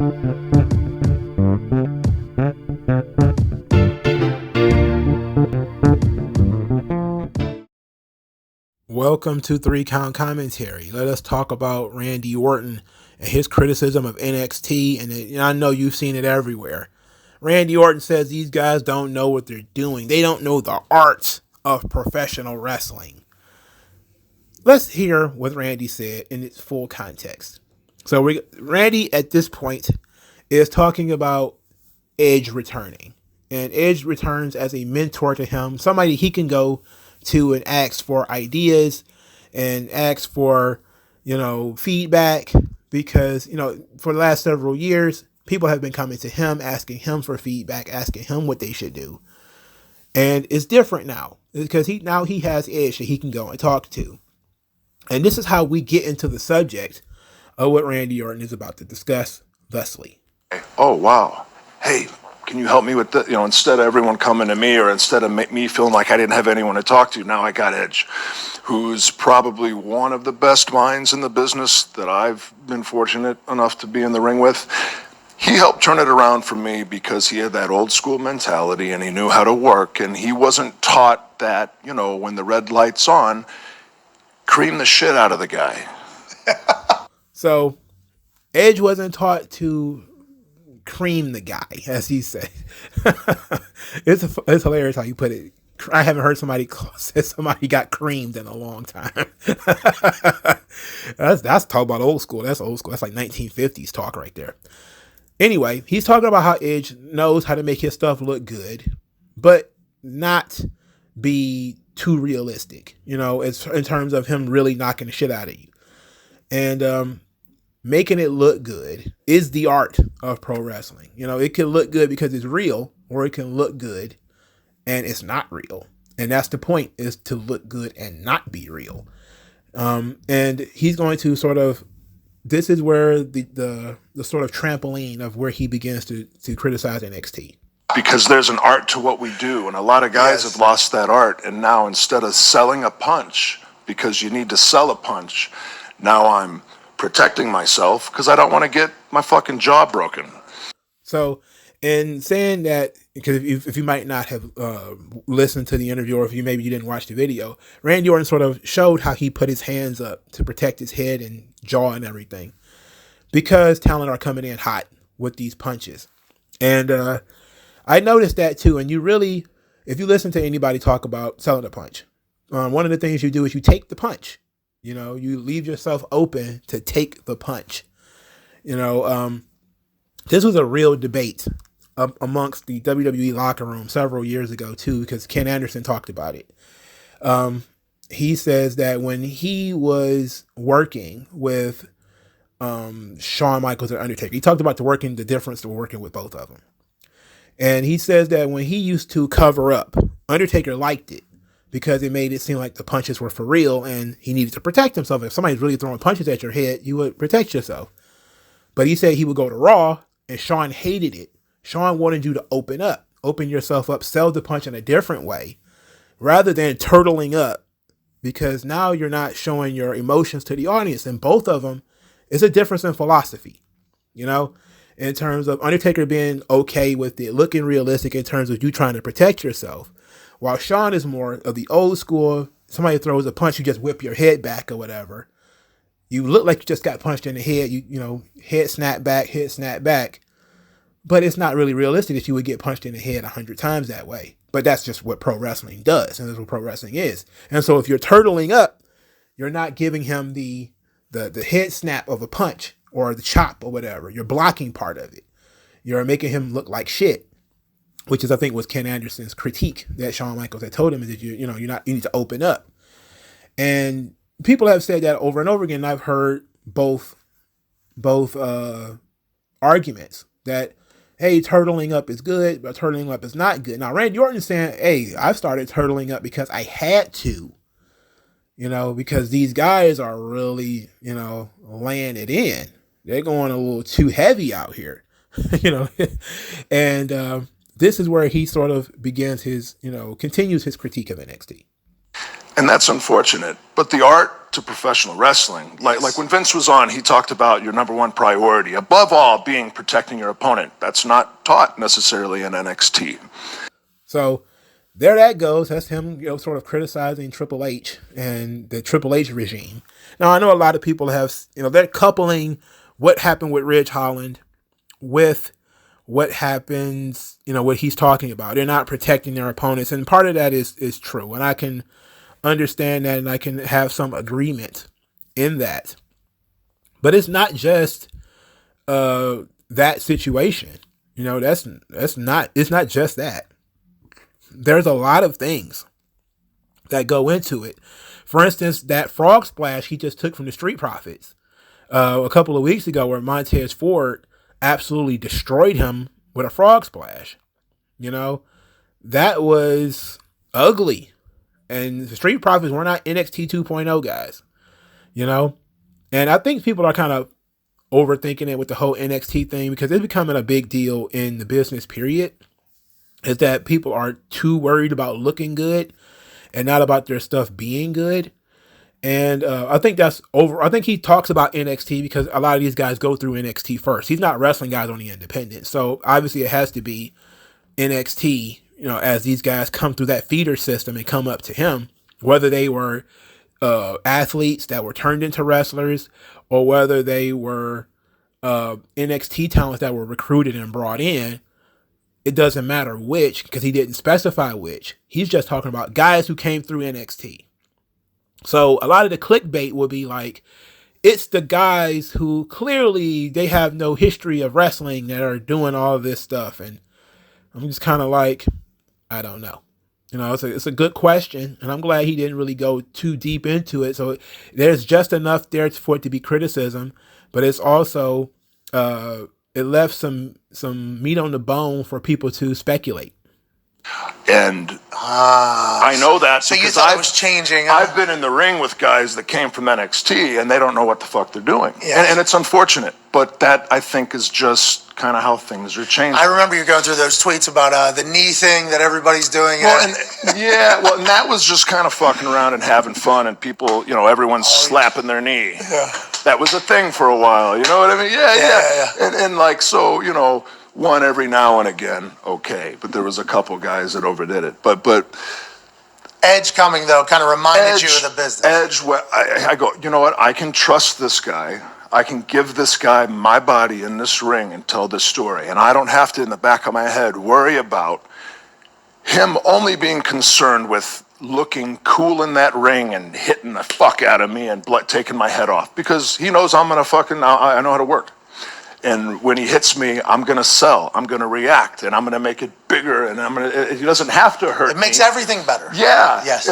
Welcome to 3-Count Commentary. Let us talk about Randy Orton and his criticism of NXT, and I know you've seen it everywhere. Randy Orton says these guys don't know what they're doing. They don't know the art of professional wrestling. Let's hear what Randy said in its full context. So Randy at this point is talking about Edge returning. And Edge returns as a mentor to him, somebody he can go to and ask for ideas and ask for, feedback, because, for the last several years, people have been coming to him, asking him for feedback, asking him what they should do. And it's different now because he has Edge that he can go and talk to. And this is how we get into the subject of what Randy Orton is about to discuss thusly. Oh, wow. Hey, can you help me with that? Instead of everyone coming to me, or instead of me feeling like I didn't have anyone to talk to, now I got Edge, who's probably one of the best minds in the business that I've been fortunate enough to be in the ring with. He helped turn it around for me because he had that old school mentality and he knew how to work, and he wasn't taught that, when the red light's on, cream the shit out of the guy. So Edge wasn't taught to cream the guy, as he said. It's hilarious how you put it. I haven't heard somebody say somebody got creamed in a long time. That's talk about old school. That's old school. That's like 1950s talk right there. Anyway, he's talking about how Edge knows how to make his stuff look good, but not be too realistic, it's in terms of him really knocking the shit out of you. And making it look good is the art of pro wrestling. It can look good because it's real, or it can look good and it's not real. And that's the point, is to look good and not be real. And he's going to this is where the sort of trampoline of where he begins to criticize NXT. Because there's an art to what we do, and a lot of guys have lost that art, and now instead of selling a punch, because you need to sell a punch, now I'm protecting myself because I don't want to get my fucking jaw broken. So, in saying that, because if you might not have listened to the interview, or if maybe you didn't watch the video, Randy Orton sort of showed how he put his hands up to protect his head and jaw and everything, because talent are coming in hot with these punches. And I noticed that too. And if you listen to anybody talk about selling a punch, one of the things you do is you take the punch. You leave yourself open to take the punch. This was a real debate amongst the WWE locker room several years ago too, because Ken Anderson talked about it. He says that when he was working with Shawn Michaels and Undertaker, he talked about the difference to working with both of them. And he says that when he used to cover up, Undertaker liked it because it made it seem like the punches were for real and he needed to protect himself. If somebody's really throwing punches at your head, you would protect yourself. But he said he would go to Raw, and Shawn hated it. Shawn wanted you to open yourself up, sell the punch in a different way, rather than turtling up, because now you're not showing your emotions to the audience. And both of them is a difference in philosophy, in terms of Undertaker being okay with it, looking realistic in terms of you trying to protect yourself, while Shawn is more of the old school. Somebody throws a punch, you just whip your head back or whatever. You look like you just got punched in the head, head snap back, but it's not really realistic that you would get punched in the head 100 times that way. But that's just what pro wrestling does, and that's what pro wrestling is. And so if you're turtling up, you're not giving him the head snap of a punch or the chop or whatever. You're blocking part of it. You're making him look like shit, which is, I think, was Ken Anderson's critique that Shawn Michaels had told him, is that you need to open up. And people have said that over and over again. I've heard both arguments that, hey, turtling up is good, but turtling up is not good. Now, Randy Orton is saying, hey, I started turtling up because I had to, because these guys are really, laying it in. They're going a little too heavy out here, and this is where he sort of begins his, continues his critique of NXT. And that's unfortunate. But the art to professional wrestling, like when Vince was on, he talked about your number one priority, above all, being protecting your opponent. That's not taught necessarily in NXT. So there that goes. That's him, sort of criticizing Triple H and the Triple H regime. Now, I know a lot of people have, they're coupling what happened with Ridge Holland with what happens, what he's talking about. They're not protecting their opponents. And part of that is true. And I can understand that, and I can have some agreement in that. But it's not just that situation. It's not just that. There's a lot of things that go into it. For instance, that frog splash he just took from the Street Profits a couple of weeks ago, where Montez Ford absolutely destroyed him with a frog splash. That was ugly. And the Street Profits were not NXT 2.0 guys, And I think people are kind of overthinking it with the whole NXT thing, because it's becoming a big deal in the business, period. Is that people are too worried about looking good and not about their stuff being good. And I think that's over. I think he talks about NXT because a lot of these guys go through NXT first. He's not wrestling guys on the independent. So obviously it has to be NXT, as these guys come through that feeder system and come up to him, whether they were athletes that were turned into wrestlers, or whether they were NXT talents that were recruited and brought in. It doesn't matter which, because he didn't specify which. He's just talking about guys who came through NXT. So a lot of the clickbait will be like, it's the guys who clearly they have no history of wrestling that are doing all of this stuff. And I'm just kind of like, I don't know. It's a good question, and I'm glad he didn't really go too deep into it. So there's just enough there for it to be criticism, but it's also it left some meat on the bone for people to speculate. And I know that. So you thought it was changing. I've been in the ring with guys that came from NXT, and they don't know what the fuck they're doing. Yes. And it's unfortunate, but that, I think, is just kind of how things are changing. I remember you going through those tweets about the knee thing that everybody's doing. Well, and that was just kind of fucking around and having fun, and people, everyone's slapping their knee. Yeah. That was a thing for a while, you know what I mean? Yeah. And like, so, one every now and again, okay, but there was a couple guys that overdid it. But Edge coming, though, kind of reminded you of the business. Edge, I go, you know what? I can trust this guy. I can give this guy my body in this ring and tell this story. And I don't have to, in the back of my head, worry about him only being concerned with looking cool in that ring and hitting the fuck out of me and taking my head off. Because he knows I know how to work. And when he hits me, I'm going to sell. I'm going to react, and I'm going to make it bigger, and he doesn't have to hurt me. It makes everything better. Yeah. Yes.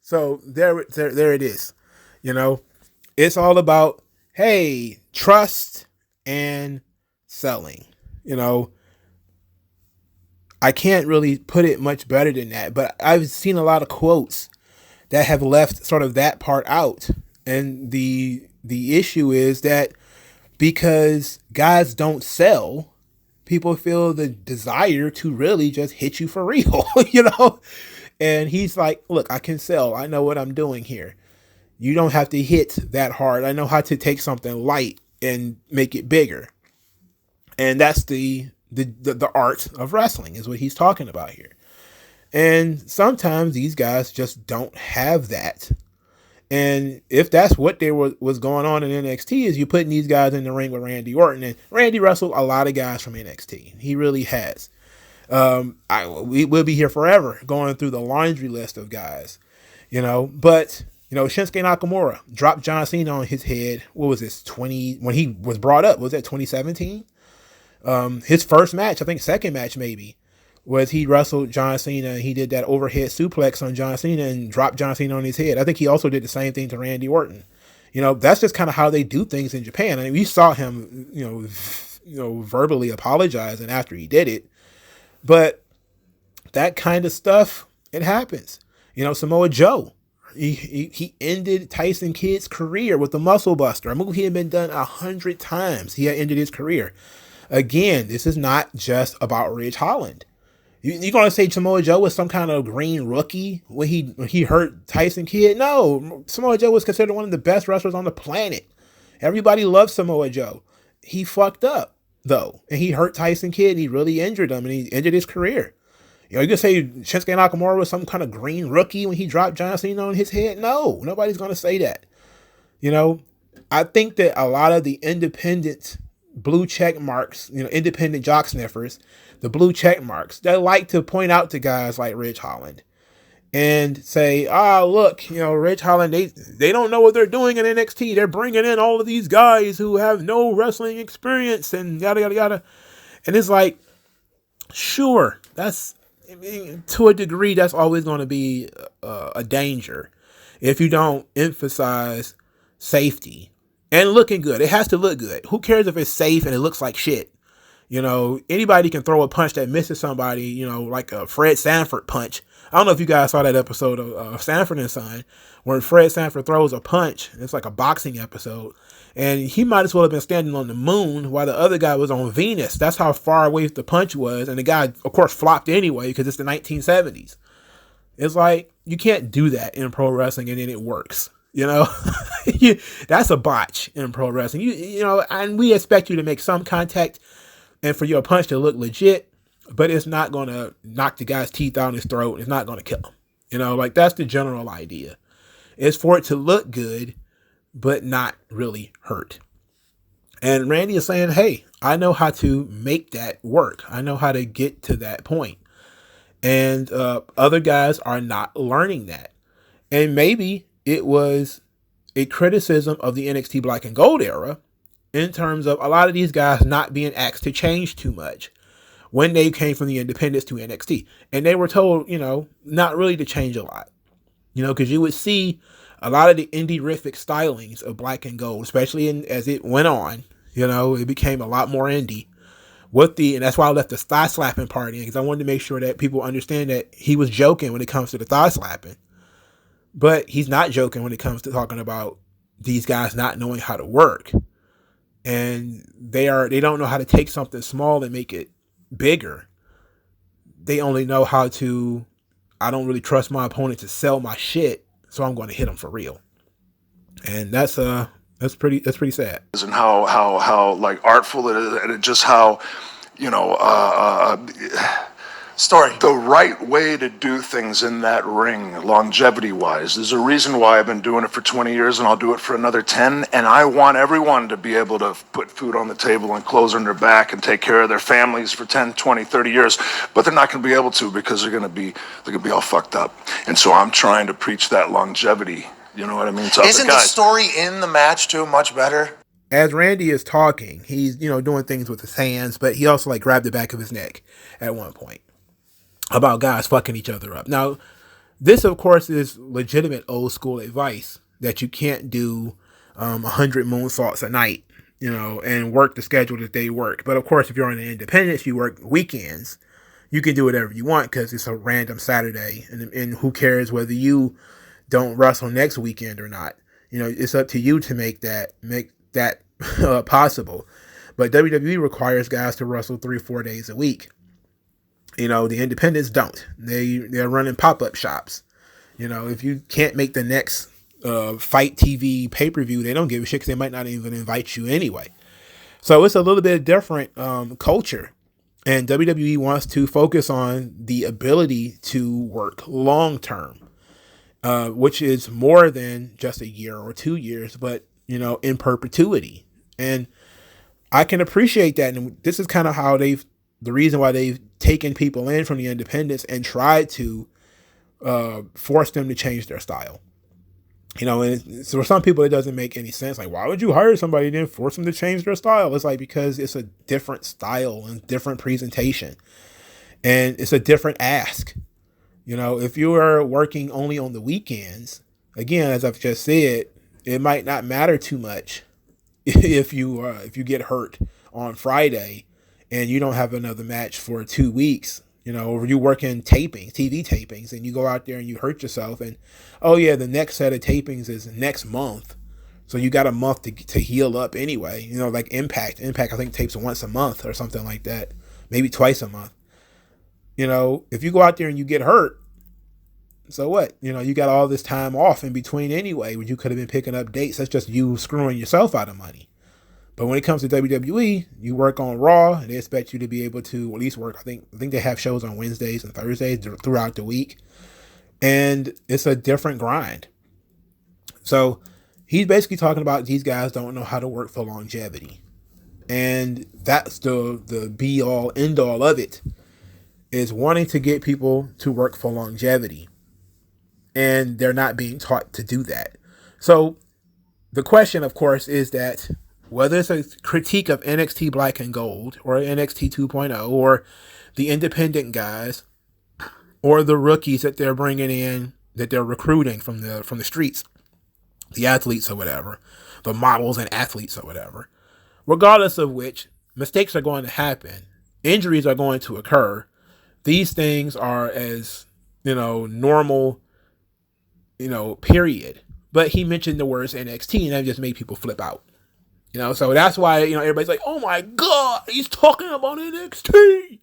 So there it is. It's all about, hey, trust and selling. I can't really put it much better than that, but I've seen a lot of quotes that have left sort of that part out. And the issue is that because guys don't sell, people feel the desire to really just hit you for real, And he's like, look, I can sell. I know what I'm doing here. You don't have to hit that hard. I know how to take something light and make it bigger. And that's the art of wrestling is what he's talking about here. And sometimes these guys just don't have that. And if that's what was going on in NXT, is you putting these guys in the ring with Randy Orton, and Randy wrestled a lot of guys from NXT. He really has. We'll be here forever going through the laundry list of guys, But Shinsuke Nakamura dropped John Cena on his head. What was this? When he was brought up, was that 2017? His first match, I think second match maybe, was he wrestled John Cena, and he did that overhead suplex on John Cena and dropped John Cena on his head. I think he also did the same thing to Randy Orton. That's just kind of how they do things in Japan. I mean, we saw him, verbally apologizing after he did it. But that kind of stuff, it happens. Samoa Joe, he ended Tyson Kidd's career with the Muscle Buster, a move he had been done 100 times. He had ended his career. Again, this is not just about Ridge Holland. You gonna say Samoa Joe was some kind of green rookie when he hurt Tyson Kidd? No, Samoa Joe was considered one of the best wrestlers on the planet. Everybody loves Samoa Joe. He fucked up though, and he hurt Tyson Kidd. And he really injured him, and he injured his career. You know, you can say Shinsuke Nakamura was some kind of green rookie when he dropped John Cena on his head. No, nobody's gonna say that. You know, I think that a lot of the independent blue check marks, you know, independent jock sniffers, the blue check marks, they like to point out to guys like Ridge Holland and say, look, you know, Ridge Holland, they don't know what they're doing in NXT. They're bringing in all of these guys who have no wrestling experience and yada, yada, yada. And it's like, sure, that's, I mean, to a degree, that's always going to be a danger if you don't emphasize safety and looking good. It has to look good. Who cares if it's safe and it looks like shit? You know, anybody can throw a punch that misses somebody, you know, like a Fred Sanford punch. I don't know if you guys saw that episode of Sanford and Son, where Fred Sanford throws a punch. It's like a boxing episode. And he might as well have been standing on the moon while the other guy was on Venus. That's how far away the punch was. And the guy, of course, flopped anyway because it's the 1970s. It's like, you can't do that in pro wrestling and then it works. You know, that's a botch in pro wrestling. You know, and we expect you to make some contact and for your punch to look legit, but it's not going to knock the guy's teeth out in his throat. It's not going to kill him. You know, like that's the general idea. It's for it to look good, but not really hurt. And Randy is saying, hey, I know how to make that work. I know how to get to that point. And other guys are not learning that. And maybe it was a criticism of the NXT Black and Gold era in terms of a lot of these guys not being asked to change too much when they came from the independents to NXT. And they were told, you know, not really to change a lot. You know, because you would see a lot of the indie-rific stylings of Black and Gold, especially as it went on. You know, it became a lot more indie. And that's why I left the thigh slapping part in, because I wanted to make sure that people understand that he was joking when it comes to the thigh slapping. But he's not joking when it comes to talking about these guys not knowing how to work. And they don't know how to take something small and make it bigger. They only know how to, I don't really trust my opponent to sell my shit, so I'm going to hit him for real. And that's pretty sad. And how like artful it is, and it just how, you know, Story. the right way to do things in that ring, longevity-wise. There's a reason why I've been doing it for 20 years, and I'll do it for another 10, and I want everyone to be able to put food on the table and clothes on their back and take care of their families for 10, 20, 30 years, but they're not going to be able to because they're going to be all fucked up. And so I'm trying to preach that longevity, you know what I mean? To Isn't the story in the match, too, much better? As Randy is talking, he's, you know, doing things with his hands, but he also like grabbed the back of his neck at one point about guys fucking each other up. Now, this, of course, is legitimate old school advice that you can't do 100 moonsaults a night, you know, and work the schedule that they work. But, of course, if you're on the independents, you work weekends, you can do whatever you want because it's a random Saturday. And who cares whether you don't wrestle next weekend or not? You know, it's up to you to make that possible. But WWE requires guys to wrestle 3-4 days a week. You know, the independents don't. They're running pop-up shops. You know, if you can't make the next Fight TV pay-per-view, they don't give a shit because they might not even invite you anyway. So it's a little bit different culture. And WWE wants to focus on the ability to work long-term, which is more than just a year or 2 years, but, you know, in perpetuity. And I can appreciate that. And this is kind of how the reason why they've taken people in from the independents and tried to force them to change their style. You know, and so for some people, it doesn't make any sense. Like, why would you hire somebody and then force them to change their style? It's like, because it's a different style and different presentation. And it's a different ask. You know, if you are working only on the weekends, again, as I've just said, it might not matter too much if you get hurt on Friday and you don't have another match for 2 weeks, you know, or you work in TV tapings, and you go out there and you hurt yourself, and, oh yeah, the next set of tapings is next month. So you got a month to heal up anyway. You know, like Impact, I think tapes once a month or something like that, maybe twice a month. if you go out there and you get hurt, so what? You got all this time off in between anyway, where you could have been picking up dates. That's just you screwing yourself out of money. But when it comes to WWE, you work on Raw, and they expect you to be able to at least work. I think they have shows on Wednesdays and Thursdays throughout the week, and it's a different grind. So he's basically talking about these guys don't know how to work for longevity, and that's the be all end all of it, is wanting to get people to work for longevity, and they're not being taught to do that. So the question, of course, is that whether it's a critique of NXT Black and Gold or NXT 2.0 or the independent guys or the rookies that they're bringing in, that they're recruiting from the streets, the athletes or whatever, the models and athletes or whatever, regardless of which, mistakes are going to happen. Injuries are going to occur. These things are as, normal, period. But he mentioned the words NXT, and that just made people flip out. So that's why, everybody's like, oh my God, he's talking about NXT.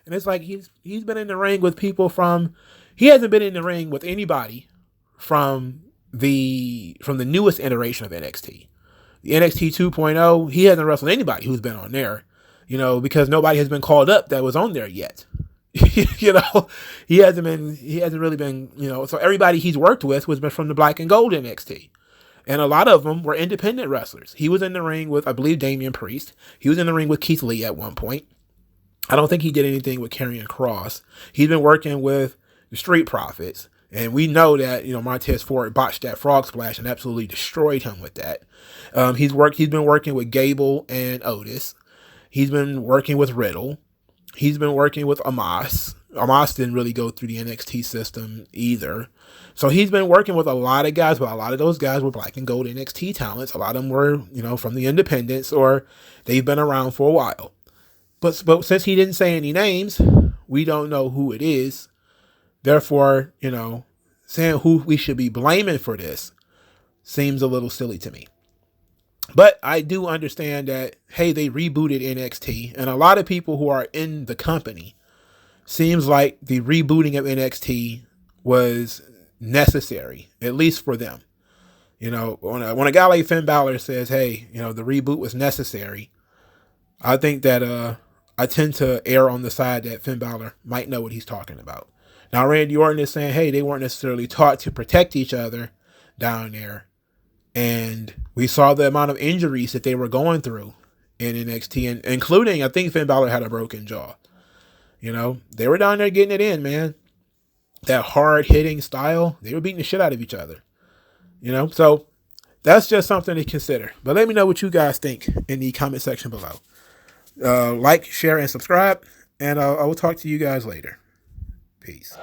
And it's like, he's been in the ring with people he hasn't been in the ring with anybody from the newest iteration of NXT. The NXT 2.0, he hasn't wrestled anybody who's been on there, because nobody has been called up that was on there yet. He hasn't really been, so everybody he's worked with was been from the Black and Gold NXT. And a lot of them were independent wrestlers. He was in the ring with, I believe, Damian Priest. He was in the ring with Keith Lee at one point. I don't think he did anything with Karrion Kross. He's been working with the Street Profits. And we know that, Montez Ford botched that frog splash and absolutely destroyed him with that. He's been working with Gable and Otis. He's been working with Riddle. He's been working with Amos. Amos didn't really go through the NXT system either. So he's been working with a lot of guys, but a lot of those guys were Black and Gold NXT talents. A lot of them were, from the independents, or they've been around for a while. But since he didn't say any names, we don't know who it is. Therefore, saying who we should be blaming for this seems a little silly to me. But I do understand that, hey, they rebooted NXT, and a lot of people who are in the company, seems like the rebooting of NXT was necessary, at least for them. When a guy like Finn Balor says, hey, the reboot was necessary, I think that I tend to err on the side that Finn Balor might know what he's talking about. Now, Randy Orton is saying, hey, they weren't necessarily taught to protect each other down there. And we saw the amount of injuries that they were going through in NXT, and including, I think Finn Balor had a broken jaw. They were down there getting it in, man. That hard-hitting style, they were beating the shit out of each other. So that's just something to consider. But let me know what you guys think in the comment section below. Like, share, and subscribe. And I will talk to you guys later. Peace.